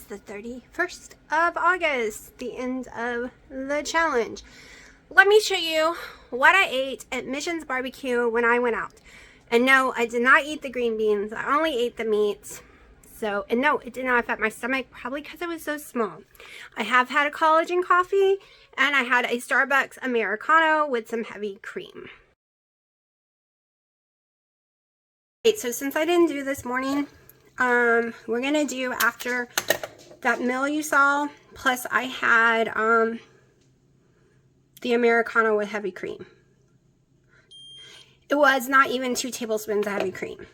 is the 31st of August, the end of the challenge. Let me show you what I ate at Mission's Barbecue when I went out. And no, I did not eat the green beans. I only ate the meats. So, and no, it did not affect my stomach, probably because it was so small. I have had a collagen coffee, and I had a Starbucks Americano with some heavy cream. Okay, so since I didn't do this morning, we're going to do after that meal you saw, plus I had the Americano with heavy cream. It was not even 2 tablespoons of heavy cream.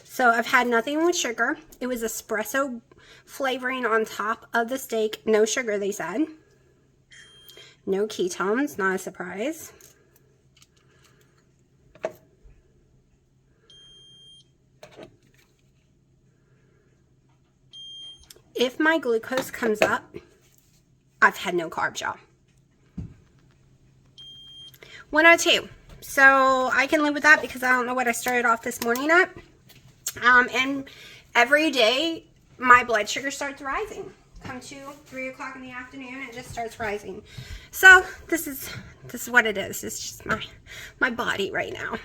So I've had nothing with sugar. It was espresso flavoring on top of the steak. No sugar, they said. No ketones, not a surprise. If my glucose comes up, I've had no carbs, y'all. 102. So I can live with that because I don't know what I started off this morning at. And every day my blood sugar starts rising. Come to 3 o'clock in the afternoon, it just starts rising. So this is what it is. It's just my body right now.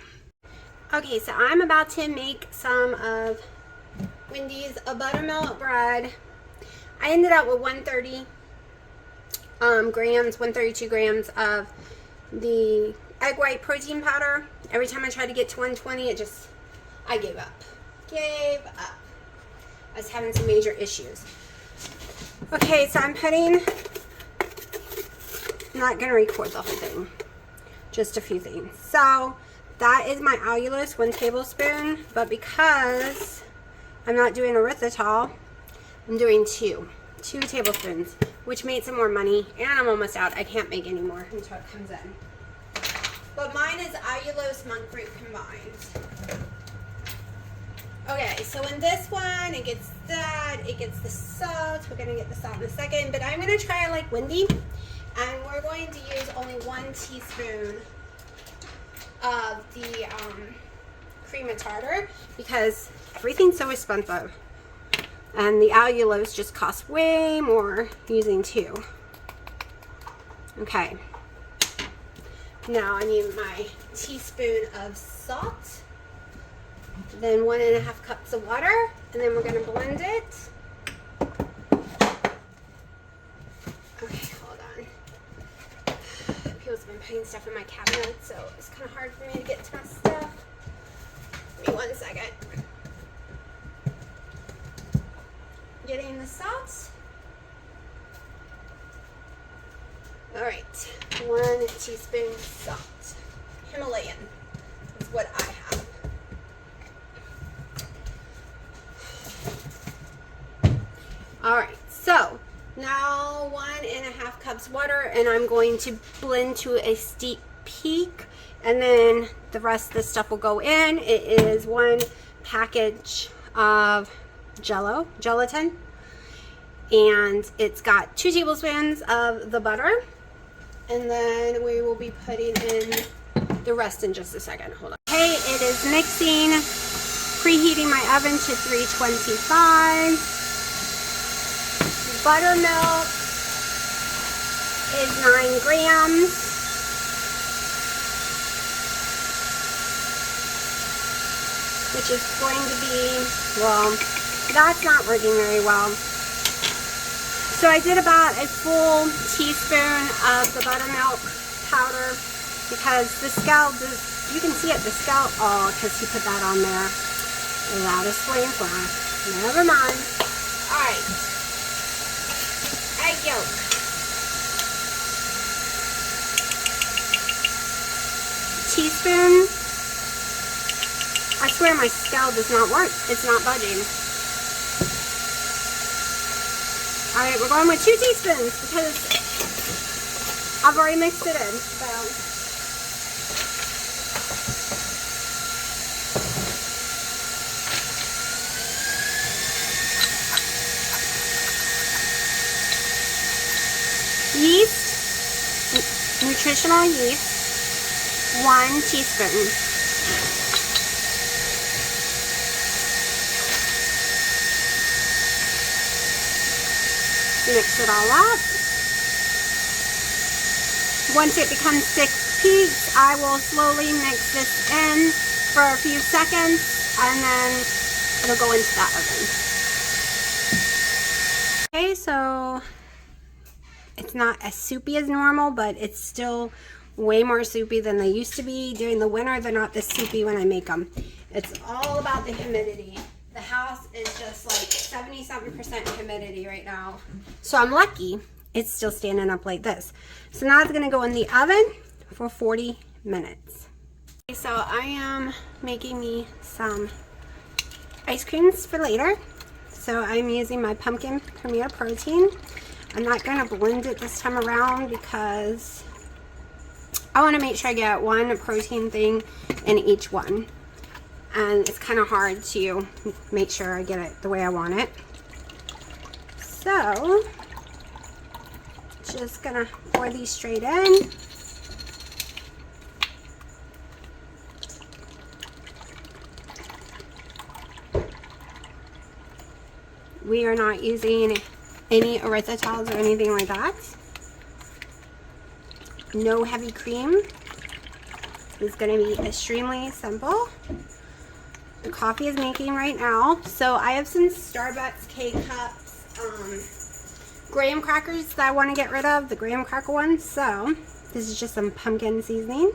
Okay, so I'm about to make some of Wendy's buttermilk bread. I ended up with 132 grams of the egg white protein powder. Every time I tried to get to 120, I gave up. I was having some major issues. Okay, so I'm not going to record the whole thing, just a few things. So that is my allulose, 1 tablespoon, but because I'm not doing erythritol, I'm doing 2 tablespoons, which made some more money, and I'm almost out. I can't make any more until it comes in. But mine is allulose monk fruit combined. Okay, so in this one, it gets that, it gets the salt. We're going to get the salt in a second, but I'm going to try it like Wendy, and we're going to use only 1 teaspoon of the cream of tartar because everything's so expensive. And the allulose just costs way more using 2. Okay. Now I need my teaspoon of salt. Then 1.5 cups of water. And then we're going to blend it. Okay, hold on. People's been putting stuff in my cabinet, so it's kind of hard for me to get to my stuff. Give me 1 second. Getting the salt. Alright, 1 teaspoon salt. Himalayan is what I have. Alright, so now 1.5 cups water, and I'm going to blend to a steep peak, and then the rest of the stuff will go in. It is 1 package of gelatin, and it's got 2 tablespoons of the butter, and then we will be putting in the rest in just a second. Hold on. Okay, it is mixing, preheating my oven to 325. Buttermilk is 9 grams. Which is going to be, well, that's not working very well. So I did about a full teaspoon of the buttermilk powder because the scald is, you can see it, the scald, oh, because he put that on there. That explains why. Never mind. Alright. Egg yolk. Teaspoon. I swear my scald does not work. It's not budging. Alright, we're going with 2 teaspoons because I've already mixed it in. So. Yeast, nutritional yeast, 1 teaspoon. Mix it all up. Once it becomes 6 peaks, I will slowly mix this in for a few seconds, and then it'll go into that oven. Okay, so it's not as soupy as normal, but it's still way more soupy than they used to be. During the winter, they're not this soupy when I make them. It's all about the humidity. The house is just like 77% humidity right now. So I'm lucky it's still standing up like this. So now it's gonna go in the oven for 40 minutes. Okay, so I am making me some ice creams for later. So I'm using my pumpkin Premier protein. I'm not gonna blend it this time around because I wanna make sure I get one protein thing in each one. And it's kind of hard to make sure I get it the way I want it. So, just gonna pour these straight in. We are not using any erythritol or anything like that. No heavy cream. It's gonna be extremely simple. The coffee is making right now. So I have some Starbucks K-Cups graham crackers that I want to get rid of, the graham cracker ones. So this is just some pumpkin seasoning.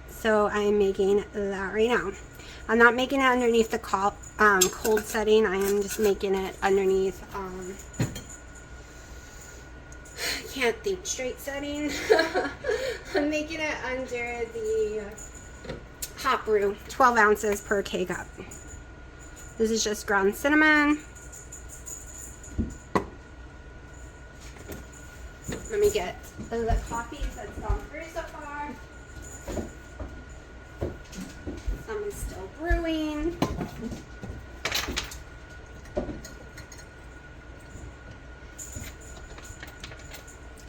So I'm making that right now. I'm not making it underneath the cold setting. I am just making it underneath can't think straight setting. I'm making it under the hot brew, 12 ounces per K-cup. This is just ground cinnamon. Let me get the coffee that's gone through so far. Some is still brewing.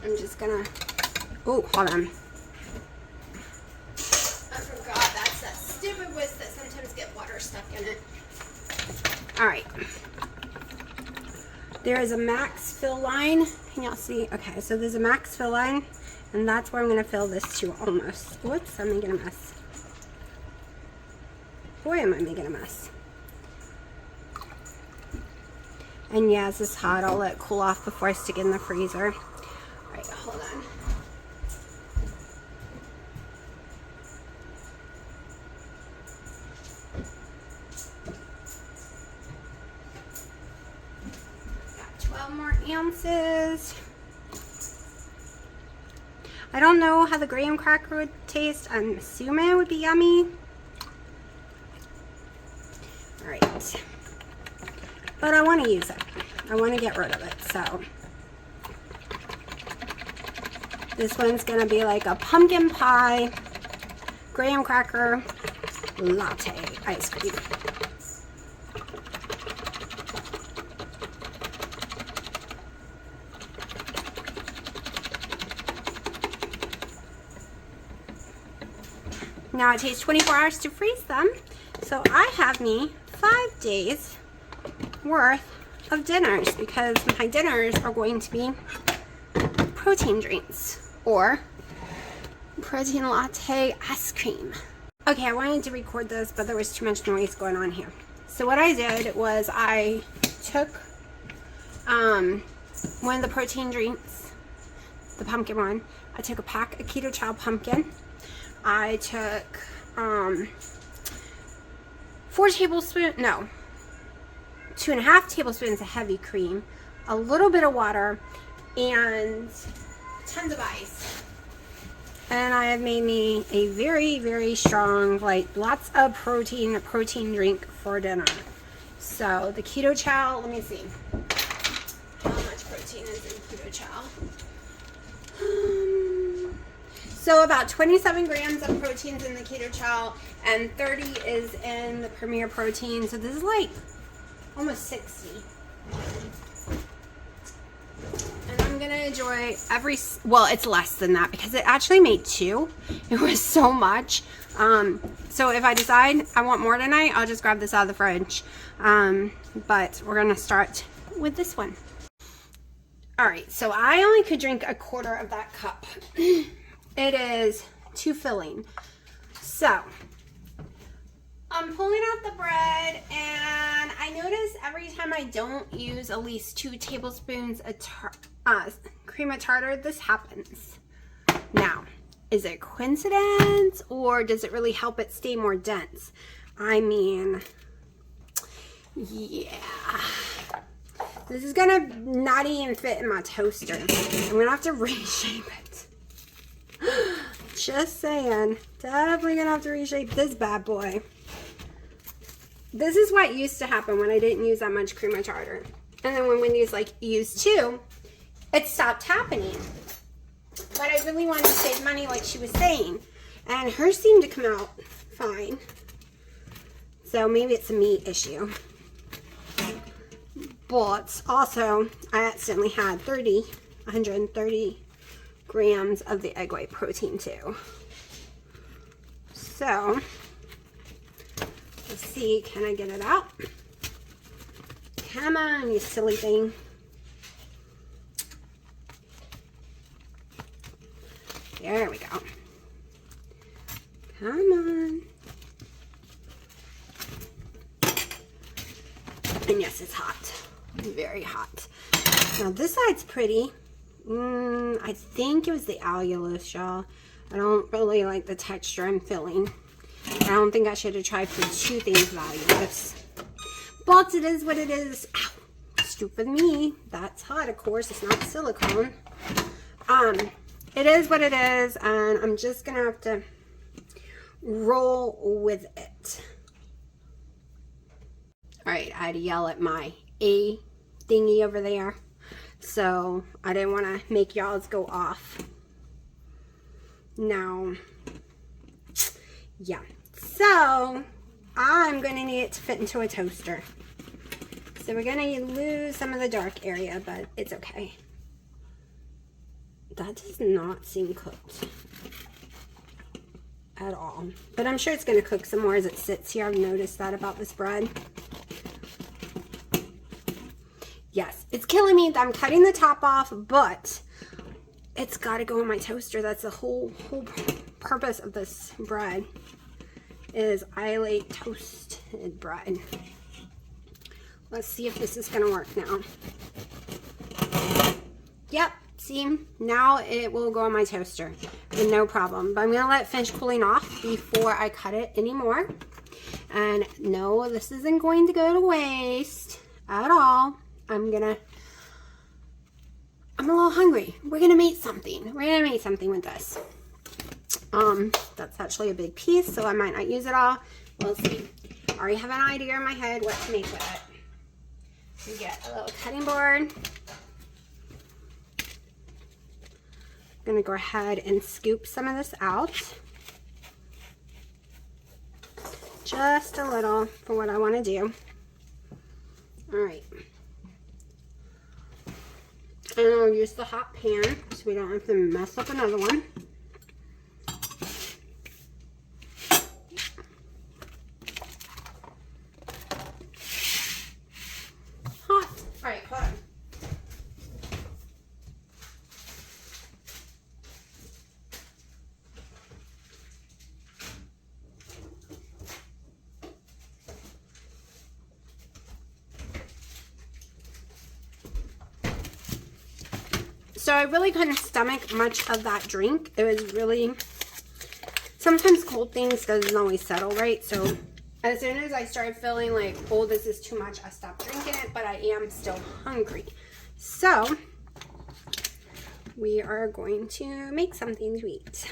I'm just gonna, oh, hold on. I forgot that's that stupid whisk that sometimes get water stuck in it. All right. There is a max fill line. Can y'all see? Okay, so there's a max fill line, and that's where I'm gonna fill this to almost. Whoops, I'm making a mess. Boy, am I making a mess. And yeah, it's just hot. I'll let it cool off before I stick it in the freezer. Hold on. Got 12 more ounces. I don't know how the graham cracker would taste. I'm assuming it would be yummy. All right. But I want to use it. I want to get rid of it, so. This one's gonna be like a pumpkin pie, graham cracker, latte ice cream. Now it takes 24 hours to freeze them, so I have me 5 days worth of dinners because my dinners are going to be protein drinks. Or protein latte ice cream. Okay, I wanted to record this, but there was too much noise going on here. So what I did was I took one of the protein drinks, the pumpkin one. I took a pack of Keto Chow pumpkin. I took 2.5 tablespoons of heavy cream, a little bit of water, and tons of ice. And I have made me a very, very strong, like lots of protein drink for dinner. So the Keto Chow, let me see. How much protein is in Keto Chow? So about 27 grams of proteins in the Keto Chow and 30 is in the Premier protein. So this is like almost 60. And I'm gonna enjoy well, it's less than that because it actually made 2. It was so much. So if I decide I want more tonight, I'll just grab this out of the fridge. But we're gonna start with this one. All right, so I only could drink a quarter of that cup. It is too filling. So I'm pulling out the bread, and I notice every time I don't use at least 2 tablespoons of cream of tartar, this happens. Now, is it coincidence, or does it really help it stay more dense? I mean, yeah. This is gonna not even fit in my toaster. I'm gonna have to reshape it. Just saying. Definitely gonna have to reshape this bad boy. This is what used to happen when I didn't use that much cream of tartar. And then when Wendy's like, use 2, it stopped happening. But I really wanted to save money like she was saying. And hers seemed to come out fine. So maybe it's a meat issue. But also, I accidentally had 130 grams of the egg white protein too. So, let's see, can I get it out? Come on, you silly thing. There we go. Come on. And yes, it's hot. Very hot. Now this side's pretty. I think it was the allulose, y'all. I don't really like the texture I'm feeling. I don't think I should have tried for 2 things allulose. But it is what it is. Ow, stupid me. That's hot, of course. It's not silicone. It is what it is, and I'm just gonna have to roll with it. All right, I had to yell at my A thingy over there, so I didn't want to make y'all's go off. Now, yeah, so I'm going to need it to fit into a toaster. So we're going to lose some of the dark area, but it's okay. That does not seem cooked at all, but I'm sure it's going to cook some more as it sits here. I've noticed that about this bread. Yes, it's killing me that I'm cutting the top off, but it's got to go in my toaster. That's the whole purpose of this bread, is I like toasted bread. Let's see if this is going to work now. Yep, see, now it will go in my toaster, and no problem. But I'm going to let it finish cooling off before I cut it anymore. And no, this isn't going to go to waste at all. I'm a little hungry. We're gonna make something. We're gonna make something with this. That's actually a big piece, so I might not use it all. We'll see. I already have an idea in my head what to make with it. So you get a little cutting board. I'm gonna go ahead and scoop some of this out. Just a little for what I want to do. All right. And I'll use the hot pan so we don't have to mess up another one. Hot. All right, hold on. So I really couldn't stomach much of that drink. It was really, sometimes cold things doesn't always settle right. So as soon as I started feeling like, oh, this is too much, I stopped drinking it, but I am still hungry. So we are going to make something to eat.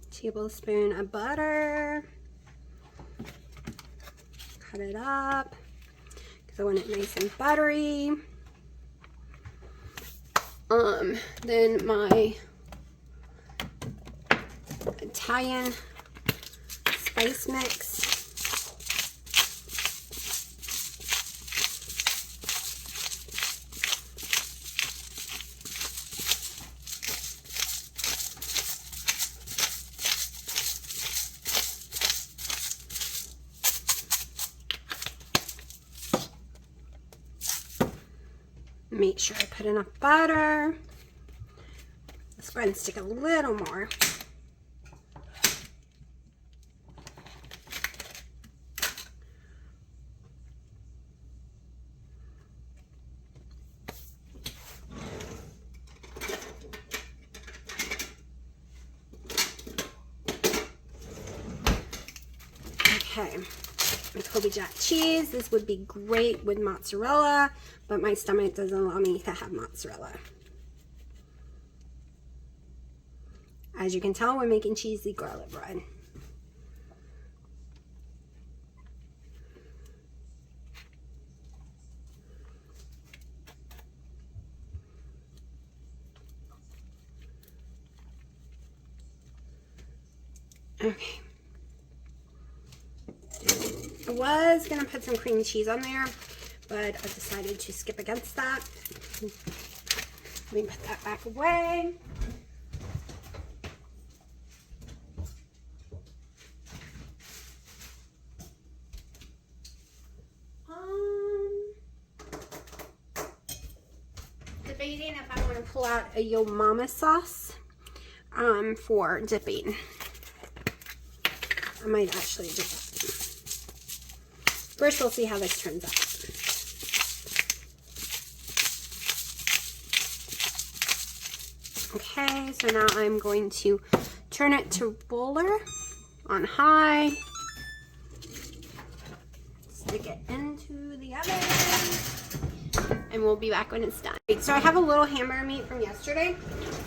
Tablespoon of butter. Cut it up because I want it nice and buttery. Then my Italian spice mix. Make sure I put enough butter. Let's go ahead and stick a little more. Okay, my Kobe Jack cheese. This would be great with mozzarella, but my stomach doesn't allow me to have mozzarella. As you can tell, we're making cheesy garlic bread. Okay. I was going to put some cream cheese on there, but I decided to skip against that. Let me put that back away. Debating if I want to pull out a Yo Mama sauce for dipping. I might actually do that. First, we'll see how this turns out. Okay, so now I'm going to turn it to roller on high. Stick it into the oven. And we'll be back when it's done. So I have a little hamburger meat from yesterday.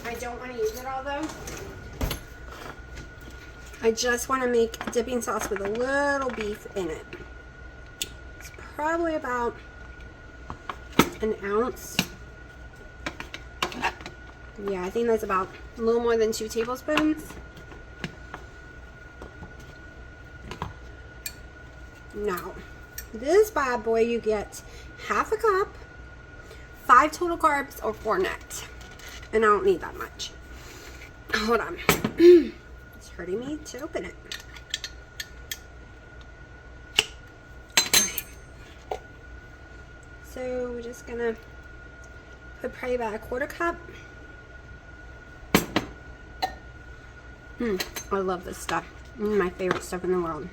I don't want to use it all though. I just want to make a dipping sauce with a little beef in it. It's probably about an ounce. Yeah, I think that's about a little more than 2 tablespoons. Now, this bad boy, you get half a cup, 5 total carbs, or 4 net. And I don't need that much. Hold on. It's hurting me to open it. Okay. So we're just gonna put probably about a 1/4 cup. I love this stuff. My favorite stuff in the world.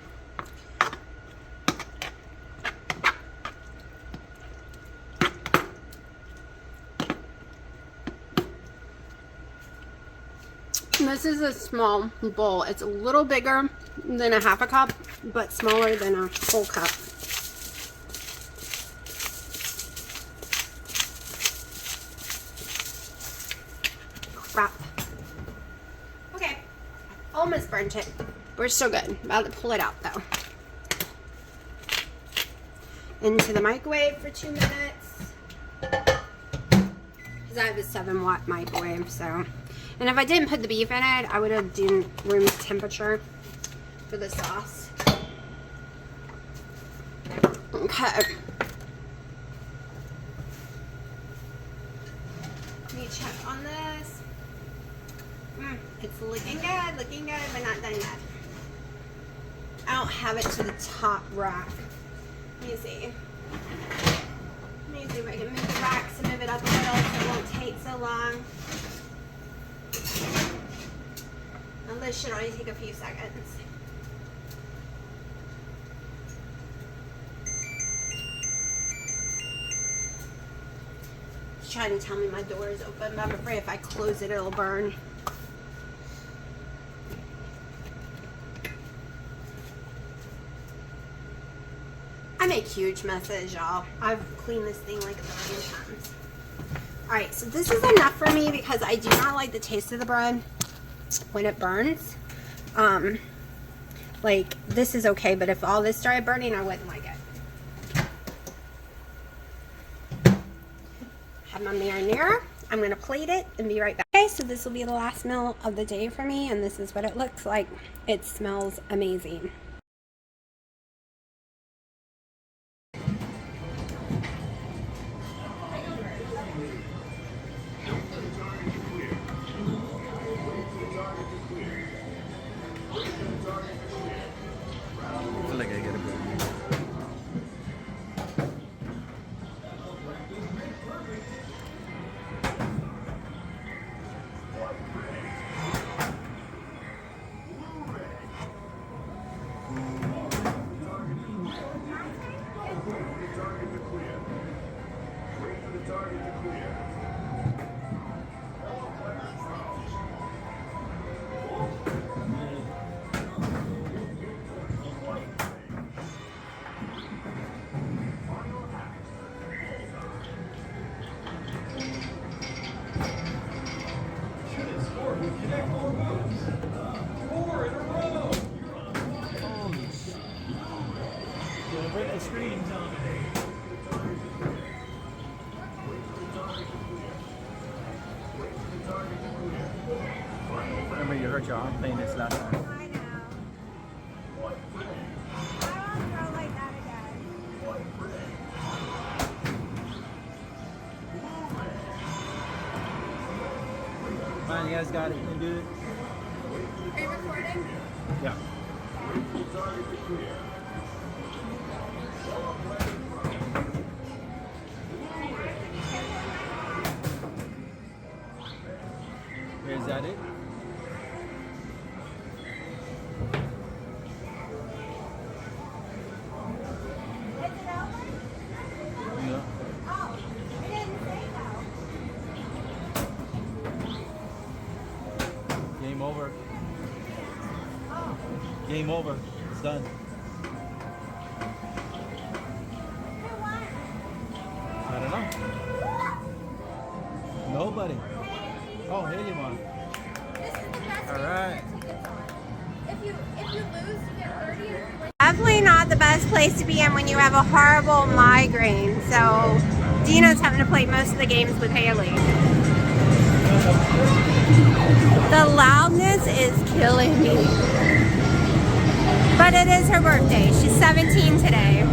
This is a small bowl. It's a little bigger than a half a cup, but smaller than a full cup. Crap. Okay, almost burnt it. We're still good. About to pull it out though. Into the microwave for 2 minutes. Because I have a 7-watt microwave, so. And if I didn't put the beef in it, I would have done room temperature for the sauce. Okay. Let me check on this. It's looking good, but not done yet. I don't have it to the top rack. Let me see. Let me see if I can move the racks and move it up a little so it won't take so long. And this should only take a few seconds. It's trying to tell me my door is open, but I'm afraid if I close it, it'll burn. I make huge messes, y'all. I've cleaned this thing like 1,000,000 times. Alright, so this is enough for me because I do not like the taste of the bread when it burns. Like, this is okay, but if all this started burning, I wouldn't like it. Have my marinara. I'm going to plate it and be right back. Okay, so this will be the last meal of the day for me, and this is what it looks like. It smells amazing. hurt your arm playing this last time. I know. I won't throw like that again. Man, you guys got it. You can do it. Are you recording? Yeah. Is that it? No. Oh, it didn't say no. Game over. Oh. Game over. It's done. Who won? I don't know. Nobody. Oh, Haley won. This is the best All game right. to get tickets on. If you lose, you get 30. If you win. Definitely not the best place to be in when you have a horrible migraine. So Dina's having to play most of the games with Haley. The loudness is killing me. But it is her birthday. She's 17 today.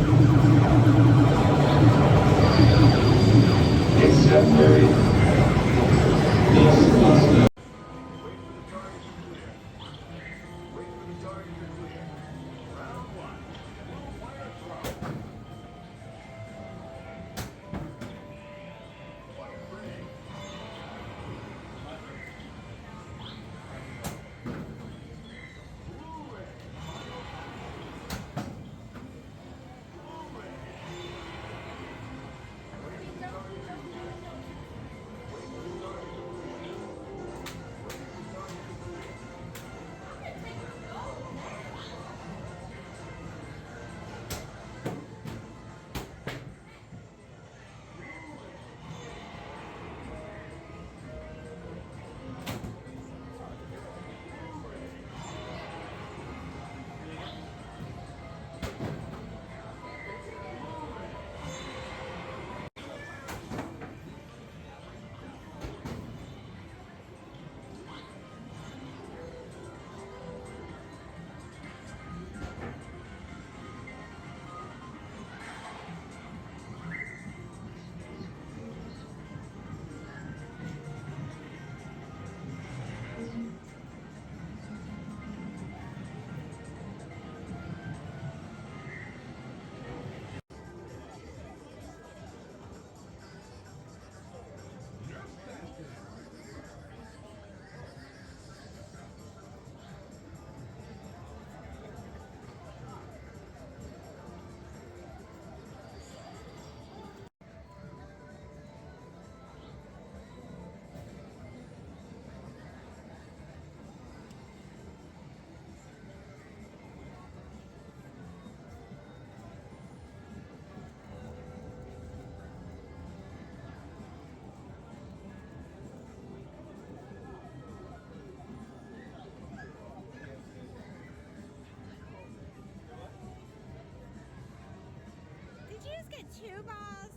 Did you just get 2 balls?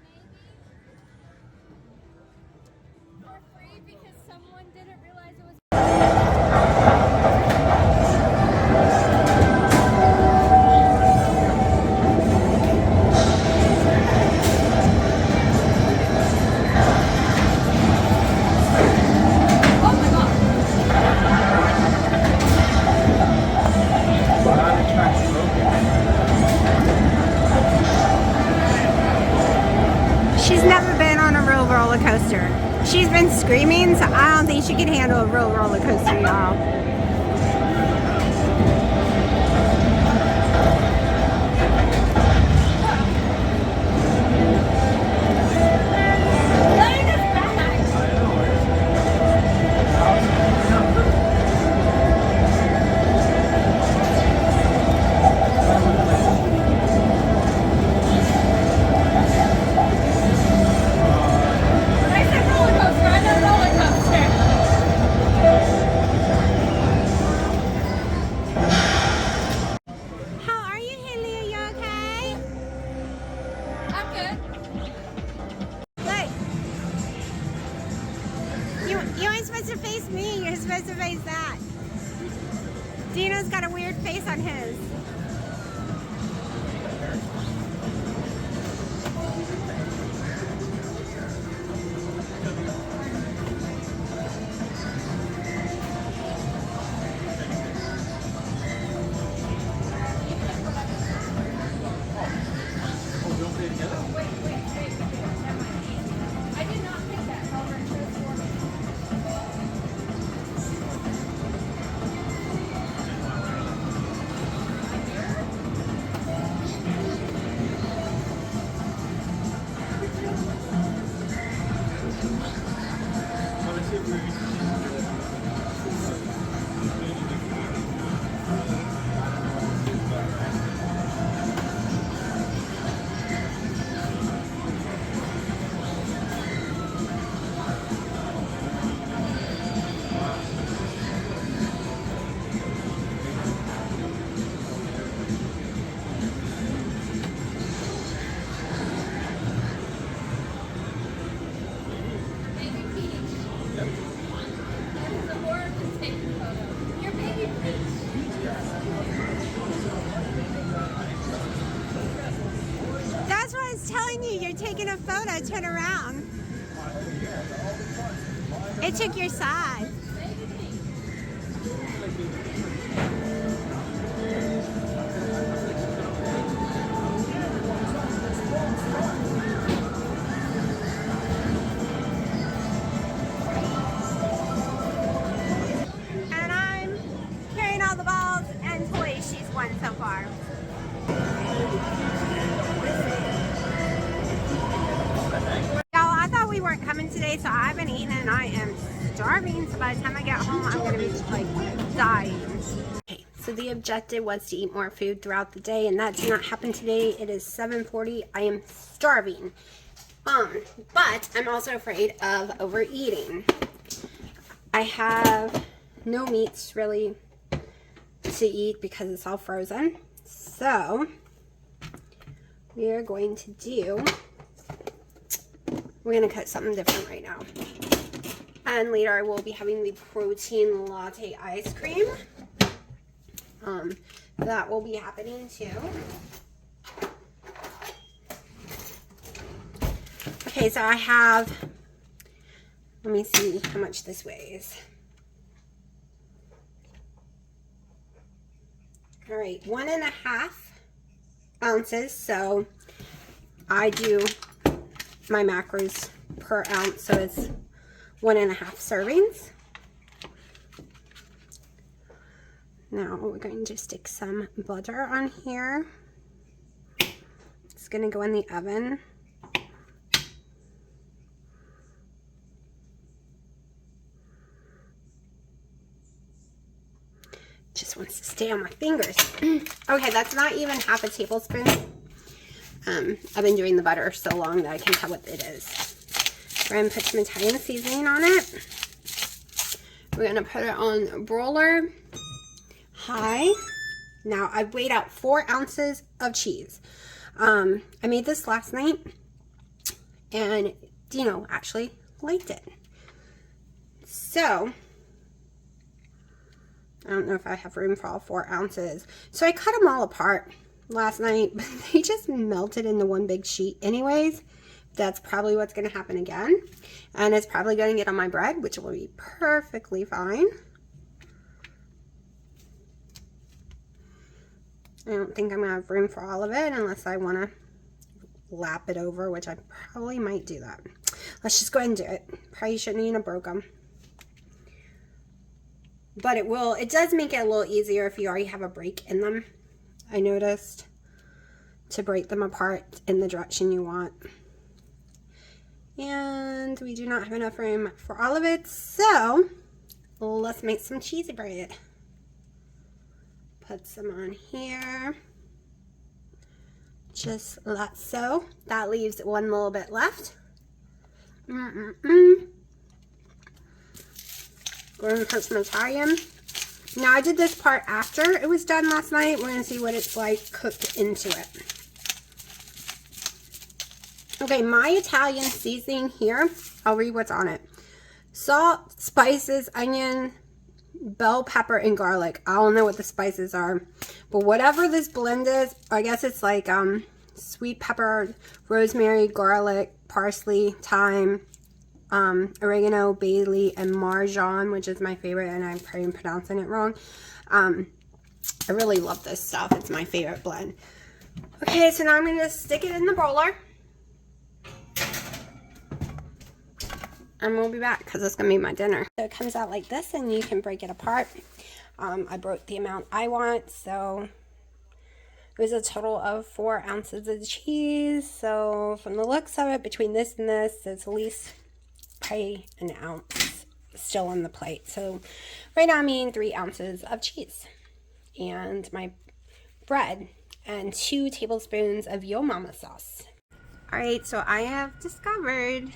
Maybe. For free because someone didn't realize it was. She's never been on a real roller coaster. She's been screaming, so I don't think she can handle a real roller coaster, y'all. supposed to face me. You're supposed to face that. Dino's got a weird face on his. That's what I was telling you. You're taking a photo. Turn around. It took your side. And I'm carrying all the balls and toys she's won so far. Y'all, I thought we weren't coming today, so I've been eating and I am starving. So by the time I get home, I'm gonna be like dying. Okay, so the objective was to eat more food throughout the day, and that did not happen today. It is 7:40. I am starving. But I'm also afraid of overeating. I have no meats really to eat because it's all frozen. So we are going to do, we're going to cut something different right now. And later I will be having the protein latte ice cream. That will be happening too. Okay, so I have, let me see how much this weighs. All right, 1.5 ounces. So I do my macros per ounce, so it's 1.5 servings. Now we're going to stick some butter on here. It's going to go in the oven. Just wants to stay on my fingers. Okay, that's not even half a tablespoon. I've been doing the butter so long that I can tell what it is. We're going to put some Italian seasoning on it. We're going to put it on broiler high. Now, I've weighed out 4 ounces of cheese. I made this last night, and Dino actually liked it. So I don't know if I have room for all 4 ounces. So I cut them all apart last night, but they just melted into one big sheet anyways. That's probably what's going to happen again. And it's probably going to get on my bread, which will be perfectly fine. I don't think I'm going to have room for all of it unless I want to lap it over, which I probably might do that. Let's just go ahead and do it. Probably shouldn't even have broke them. But it does make it a little easier if you already have a break in them. I noticed, to break them apart in the direction you want. And we do not have enough room for all of it, so let's make some cheesy bread. Put some on here. Just like so. That leaves one little bit left. We're going to put some Italian. Now, I did this part after it was done last night. We're going to see what it's like cooked into it. Okay, my Italian seasoning here, I'll read what's on it. Salt, spices, onion, bell pepper, and garlic. I don't know what the spices are, but whatever this blend is, I guess it's like sweet pepper, rosemary, garlic, parsley, thyme, oregano, bay leaf, and marjoram, which is my favorite, and I'm probably pronouncing it wrong. I really love this stuff. It's my favorite blend. Okay, so now I'm going to stick it in the roller. And we'll be back because it's going to be my dinner. So it comes out like this, and you can break it apart. I broke the amount I want, so it was a total of 4 ounces of cheese. So from the looks of it, between this and this, it's at least probably an ounce still on the plate. So right now I'm eating 3 ounces of cheese and my bread and 2 tablespoons of Yo Mama sauce. All right, so I have discovered,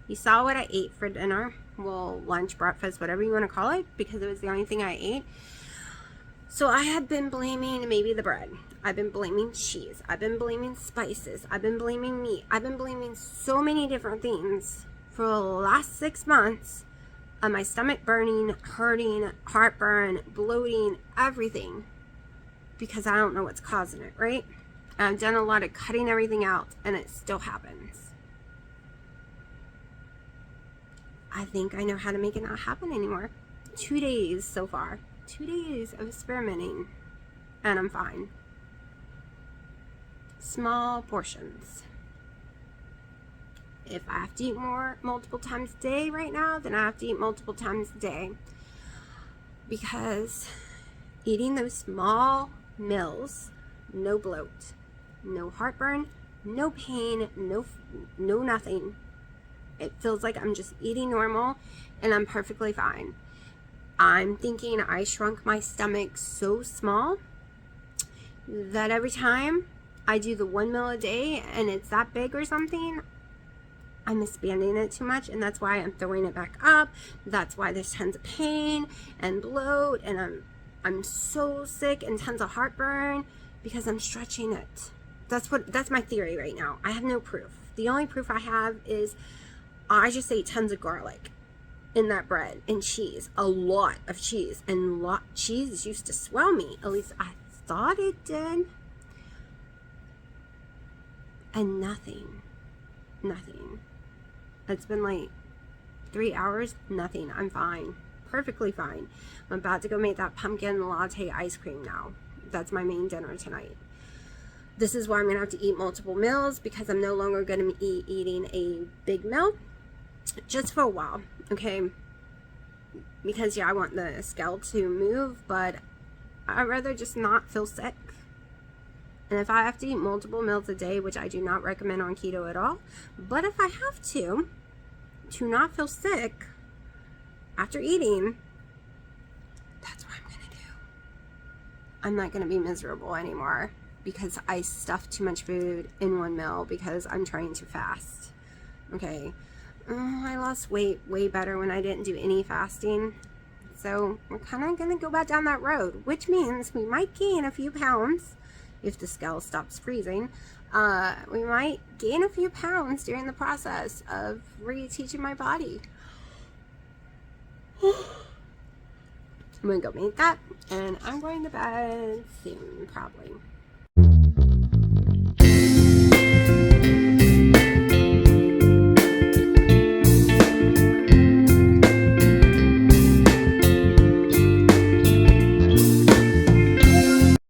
you saw what I ate for dinner, well, lunch, breakfast, whatever you want to call it, because it was the only thing I ate. So I have been blaming maybe the bread. I've been blaming cheese. I've been blaming spices. I've been blaming meat. I've been blaming so many different things for the last 6 months of my stomach burning, hurting, heartburn, bloating, everything, because I don't know what's causing it, right? And I've done a lot of cutting everything out, and it still happens. I think I know how to make it not happen anymore. 2 days so far. 2 days of experimenting, and I'm fine. Small portions. If I have to eat multiple times a day right now, then I have to eat multiple times a day. Because eating those small meals, no bloat, no heartburn, no pain, no nothing. It feels like I'm just eating normal, and I'm perfectly fine. I'm thinking I shrunk my stomach so small that every time I do the 1 meal a day and it's that big or something, I'm expanding it too much, and that's why I'm throwing it back up. That's why there's tons of pain and bloat, and I'm so sick and tons of heartburn because I'm stretching it. That's my theory right now. I have no proof. The only proof I have is I just ate tons of garlic in that bread and cheese, a lot of cheese, and cheese used to swell me. At least I thought it did. And nothing. It's been like 3 hours, nothing. I'm fine, perfectly fine. I'm about to go make that pumpkin latte ice cream now. That's my main dinner tonight. This is why I'm gonna have to eat multiple meals, because I'm no longer gonna be eating a big meal just for a while, okay? Because yeah, I want the scale to move, but I'd rather just not feel sick. And if I have to eat multiple meals a day, which I do not recommend on keto at all, but if I have to not feel sick after eating, that's what I'm gonna do. I'm not gonna be miserable anymore because I stuffed too much food in 1 meal because I'm trying to fast, okay? I lost weight way better when I didn't do any fasting. So we're kind of going to go back down that road, which means we might gain a few pounds if the scale stops freezing. We might gain a few pounds during the process of reteaching my body. I'm going to go make that, and I'm going to bed soon, probably.